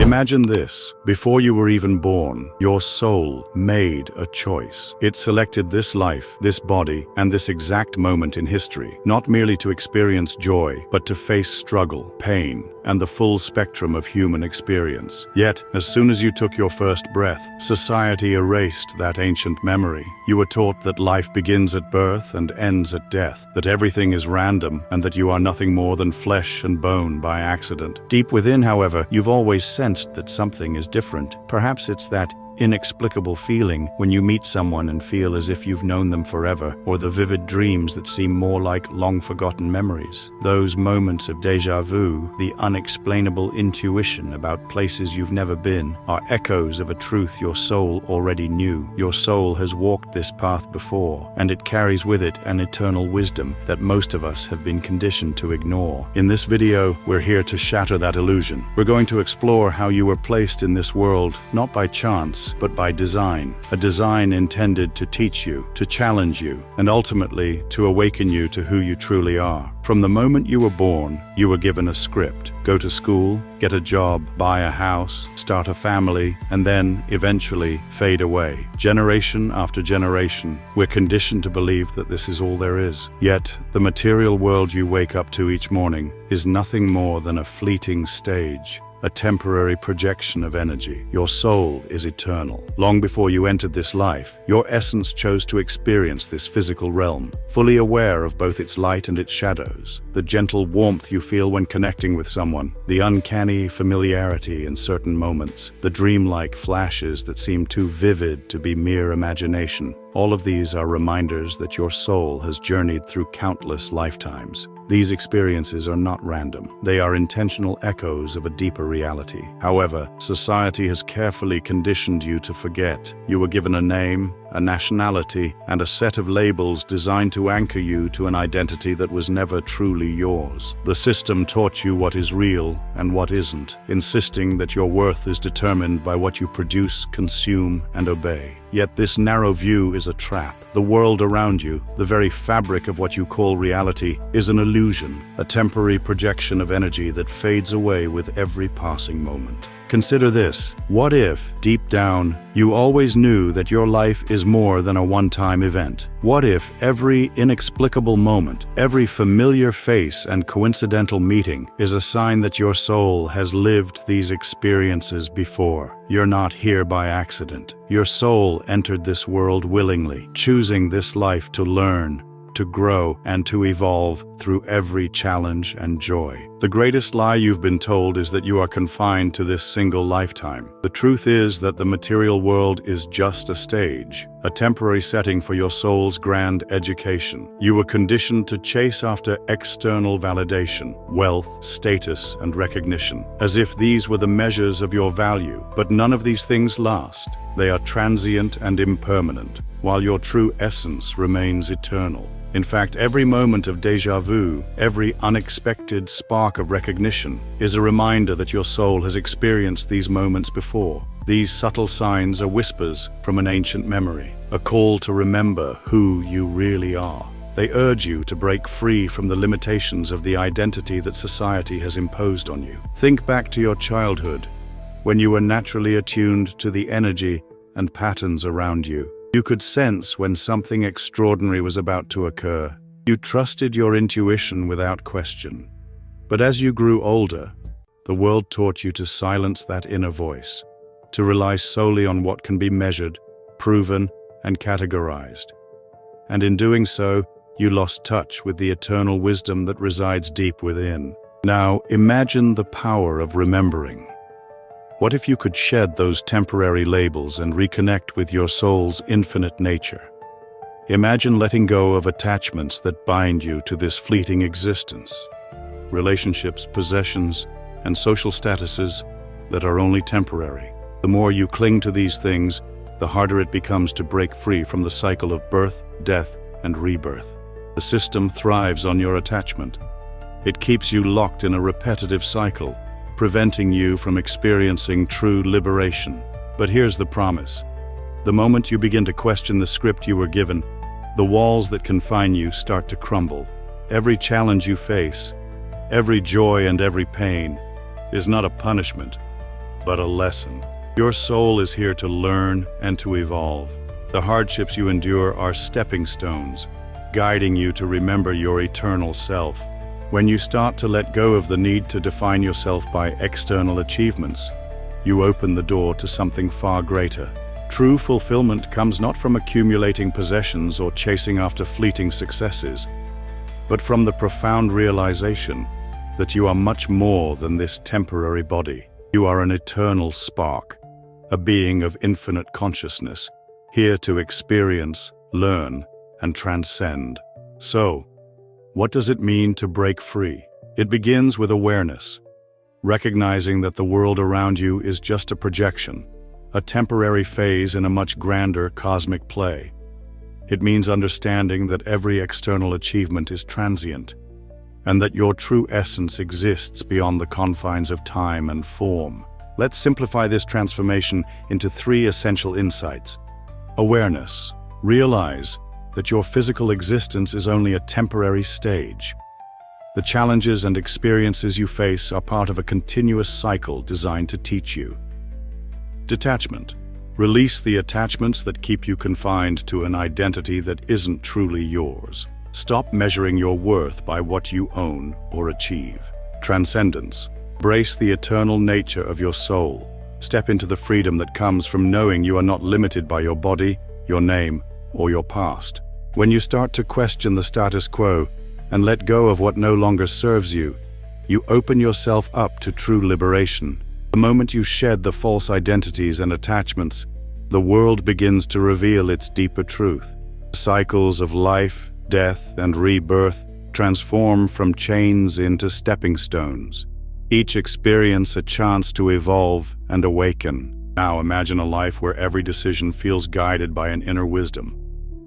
Imagine this. Before you were even born, your soul made a choice. It selected this life, this body, and this exact moment in history, not merely to experience joy, but to face struggle, pain, and the full spectrum of human experience. Yet, as soon as you took your first breath, society erased that ancient memory. You were taught that life begins at birth and ends at death, that everything is random, and that you are nothing more than flesh and bone by accident. Deep within, however, you've always sensed that something is different. Perhaps it's that inexplicable feeling when you meet someone and feel as if you've known them forever, or the vivid dreams that seem more like long-forgotten memories. Those moments of déjà vu, the unexplainable intuition about places you've never been, are echoes of a truth your soul already knew. Your soul has walked this path before, and it carries with it an eternal wisdom that most of us have been conditioned to ignore. In this video, we're here to shatter that illusion. We're going to explore how you were placed in this world, not by chance, but by design. A design intended to teach you, to challenge you, and ultimately to awaken you to who you truly are. From the moment you were born, you were given a script. Go to school, get a job, buy a house, start a family, and then, eventually, fade away. Generation after generation, we're conditioned to believe that this is all there is. Yet, the material world you wake up to each morning is nothing more than a fleeting stage. A temporary projection of energy. Your soul is eternal. Long before you entered this life, your essence chose to experience this physical realm, fully aware of both its light and its shadows. The gentle warmth you feel when connecting with someone, the uncanny familiarity in certain moments, the dreamlike flashes that seem too vivid to be mere imagination. All of these are reminders that your soul has journeyed through countless lifetimes. These experiences are not random. They are intentional echoes of a deeper reality. However, society has carefully conditioned you to forget. You were given a name, a nationality, and a set of labels designed to anchor you to an identity that was never truly yours. The system taught you what is real and what isn't, insisting that your worth is determined by what you produce, consume, and obey. Yet this narrow view is a trap. The world around you, the very fabric of what you call reality, is an illusion, a temporary projection of energy that fades away with every passing moment. Consider this. What if, deep down, you always knew that your life is more than a one-time event? What if every inexplicable moment, every familiar face and coincidental meeting is a sign that your soul has lived these experiences before? You're not here by accident. Your soul entered this world willingly, choosing this life to learn, to grow, and to evolve through every challenge and joy. The greatest lie you've been told is that you are confined to this single lifetime. The truth is that the material world is just a stage, a temporary setting for your soul's grand education. You were conditioned to chase after external validation, wealth, status, and recognition, as if these were the measures of your value. But none of these things last. They are transient and impermanent, while your true essence remains eternal. In fact, every moment of déjà vu, every unexpected spark of recognition, is a reminder that your soul has experienced these moments before. These subtle signs are whispers from an ancient memory, a call to remember who you really are. They urge you to break free from the limitations of the identity that society has imposed on you. Think back to your childhood, when you were naturally attuned to the energy and patterns around you. You could sense when something extraordinary was about to occur. You trusted your intuition without question. But as you grew older, the world taught you to silence that inner voice, to rely solely on what can be measured, proven, and categorized. And in doing so, you lost touch with the eternal wisdom that resides deep within. Now, imagine the power of remembering. What if you could shed those temporary labels and reconnect with your soul's infinite nature? Imagine letting go of attachments that bind you to this fleeting existence. Relationships, possessions, and social statuses that are only temporary. The more you cling to these things, the harder it becomes to break free from the cycle of birth, death, and rebirth. The system thrives on your attachment. It keeps you locked in a repetitive cycle, preventing you from experiencing true liberation. But here's the promise. The moment you begin to question the script you were given, the walls that confine you start to crumble. Every challenge you face, every joy and every pain, is not a punishment, but a lesson. Your soul is here to learn and to evolve. The hardships you endure are stepping stones, guiding you to remember your eternal self. When you start to let go of the need to define yourself by external achievements, you open the door to something far greater. True fulfillment comes not from accumulating possessions or chasing after fleeting successes, but from the profound realization that you are much more than this temporary body. You are an eternal spark, a being of infinite consciousness, here to experience, learn, and transcend. So, what does it mean to break free? It begins with awareness, recognizing that the world around you is just a projection, a temporary phase in a much grander cosmic play. It means understanding that every external achievement is transient, and that your true essence exists beyond the confines of time and form. Let's simplify this transformation into 3 essential insights. Awareness. Realize that your physical existence is only a temporary stage. The challenges and experiences you face are part of a continuous cycle designed to teach you. Detachment. Release the attachments that keep you confined to an identity that isn't truly yours. Stop measuring your worth by what you own or achieve. Transcendence. Embrace the eternal nature of your soul. Step into the freedom that comes from knowing you are not limited by your body, your name, or your past. When you start to question the status quo and let go of what no longer serves you, you open yourself up to true liberation. The moment you shed the false identities and attachments, the world begins to reveal its deeper truth. Cycles of life, death, and rebirth transform from chains into stepping stones. Each experience a chance to evolve and awaken. Now imagine a life where every decision feels guided by an inner wisdom.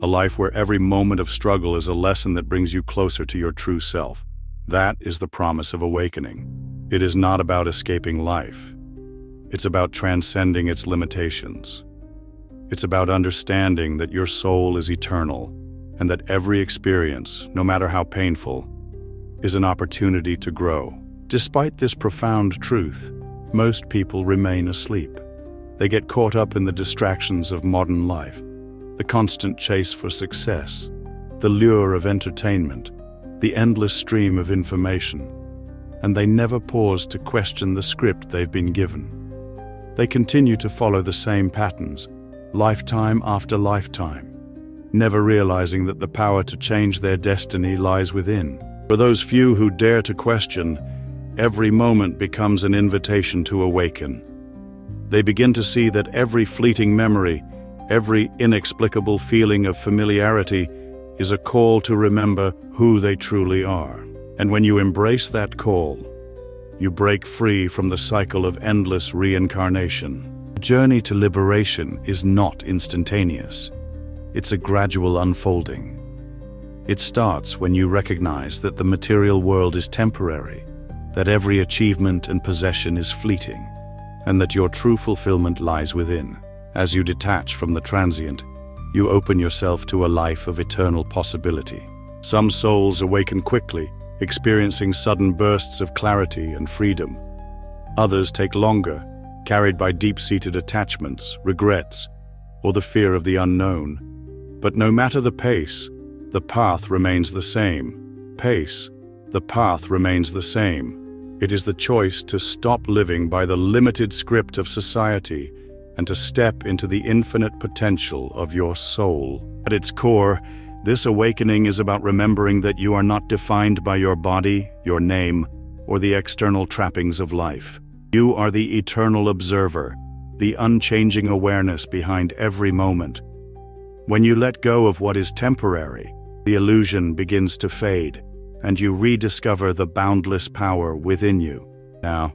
A life where every moment of struggle is a lesson that brings you closer to your true self. That is the promise of awakening. It is not about escaping life. It's about transcending its limitations. It's about understanding that your soul is eternal and that every experience, no matter how painful, is an opportunity to grow. Despite this profound truth, most people remain asleep. They get caught up in the distractions of modern life, the constant chase for success, the lure of entertainment, the endless stream of information, and they never pause to question the script they've been given. They continue to follow the same patterns, lifetime after lifetime, never realizing that the power to change their destiny lies within. For those few who dare to question, every moment becomes an invitation to awaken. They begin to see that every fleeting memory, every inexplicable feeling of familiarity is a call to remember who they truly are. And when you embrace that call, you break free from the cycle of endless reincarnation. The journey to liberation is not instantaneous. It's a gradual unfolding. It starts when you recognize that the material world is temporary, that every achievement and possession is fleeting, and that your true fulfillment lies within. As you detach from the transient, you open yourself to a life of eternal possibility. Some souls awaken quickly, experiencing sudden bursts of clarity and freedom. Others take longer, carried by deep-seated attachments, regrets, or the fear of the unknown. But no matter the pace, the path remains the same. The path remains the same. It is the choice to stop living by the limited script of society and to step into the infinite potential of your soul. At its core, this awakening is about remembering that you are not defined by your body, your name, or the external trappings of life. You are the eternal observer, the unchanging awareness behind every moment. When you let go of what is temporary, the illusion begins to fade, and you rediscover the boundless power within you. Now,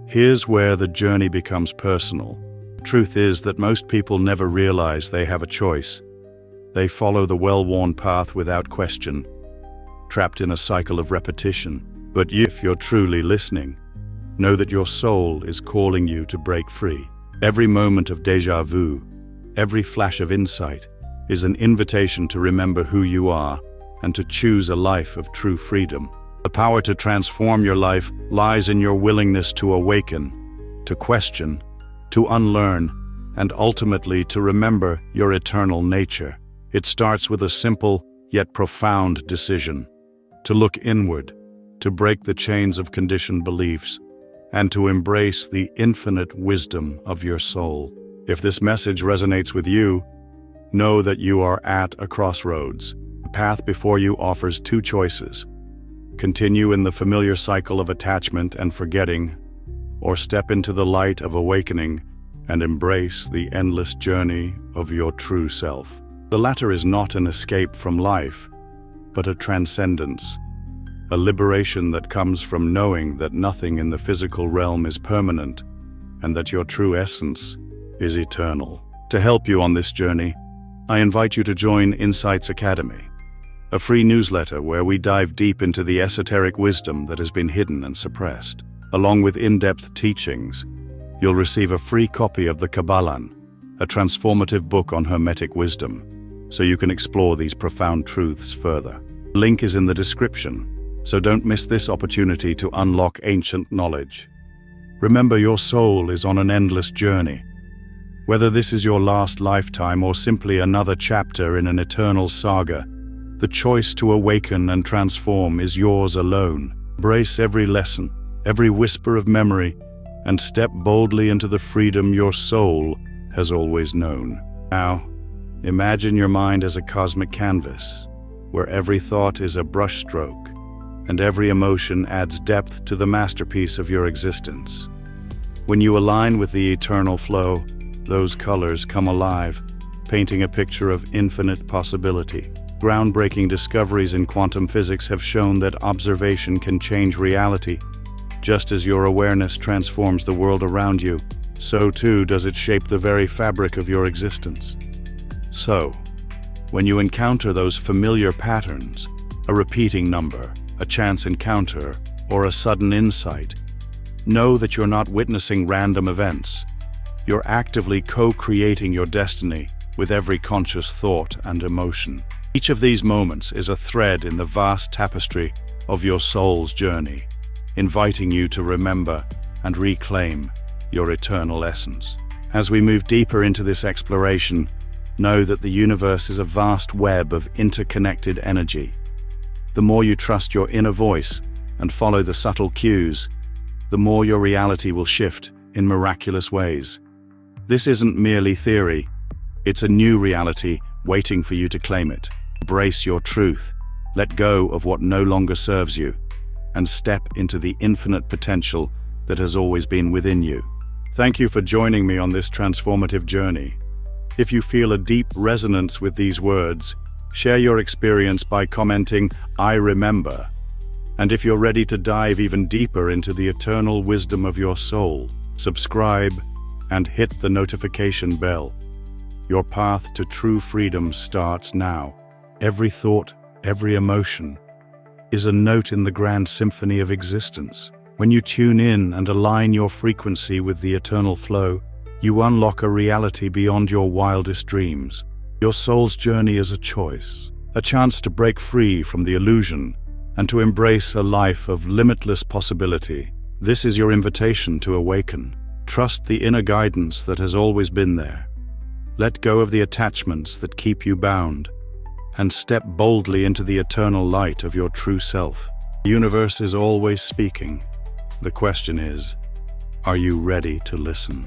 here's where the journey becomes personal. The truth is that most people never realize they have a choice. They follow the well-worn path without question, trapped in a cycle of repetition. But if you're truly listening, know that your soul is calling you to break free. Every moment of déjà vu, every flash of insight, is an invitation to remember who you are and to choose a life of true freedom. The power to transform your life lies in your willingness to awaken, to question, to unlearn, and ultimately to remember your eternal nature. It starts with a simple yet profound decision: to look inward, to break the chains of conditioned beliefs, and to embrace the infinite wisdom of your soul. If this message resonates with you, know that you are at a crossroads. The path before you offers two choices: continue in the familiar cycle of attachment and forgetting, or step into the light of awakening and embrace the endless journey of your true self. The latter is not an escape from life, but a transcendence, a liberation that comes from knowing that nothing in the physical realm is permanent and that your true essence is eternal. To help you on this journey, I invite you to join Insights Academy, a free newsletter where we dive deep into the esoteric wisdom that has been hidden and suppressed. Along with in-depth teachings, you'll receive a free copy of the Kabbalah, a transformative book on Hermetic wisdom, so you can explore these profound truths further. The link is in the description, so don't miss this opportunity to unlock ancient knowledge. Remember, your soul is on an endless journey. Whether this is your last lifetime or simply another chapter in an eternal saga, the choice to awaken and transform is yours alone. Embrace every lesson, every whisper of memory, and step boldly into the freedom your soul has always known. Now, imagine your mind as a cosmic canvas, where every thought is a brushstroke, and every emotion adds depth to the masterpiece of your existence. When you align with the eternal flow, those colors come alive, painting a picture of infinite possibility. Groundbreaking discoveries in quantum physics have shown that observation can change reality. Just as your awareness transforms the world around you, so too does it shape the very fabric of your existence. So, when you encounter those familiar patterns, a repeating number, a chance encounter, or a sudden insight, know that you're not witnessing random events. You're actively co-creating your destiny with every conscious thought and emotion. Each of these moments is a thread in the vast tapestry of your soul's journey, inviting you to remember and reclaim your eternal essence. As we move deeper into this exploration, know that the universe is a vast web of interconnected energy. The more you trust your inner voice and follow the subtle cues, the more your reality will shift in miraculous ways. This isn't merely theory, it's a new reality waiting for you to claim it. Embrace your truth, let go of what no longer serves you, and step into the infinite potential that has always been within you. Thank you for joining me on this transformative journey. If you feel a deep resonance with these words, share your experience by commenting, "I remember." And if you're ready to dive even deeper into the eternal wisdom of your soul, subscribe and hit the notification bell. Your path to true freedom starts now. Every thought, every emotion is a note in the grand symphony of existence. When you tune in and align your frequency with the eternal flow, you unlock a reality beyond your wildest dreams. Your soul's journey is a choice, a chance to break free from the illusion and to embrace a life of limitless possibility. This is your invitation to awaken. Trust the inner guidance that has always been there. Let go of the attachments that keep you bound, and step boldly into the eternal light of your true self. The universe is always speaking. The question is, are you ready to listen?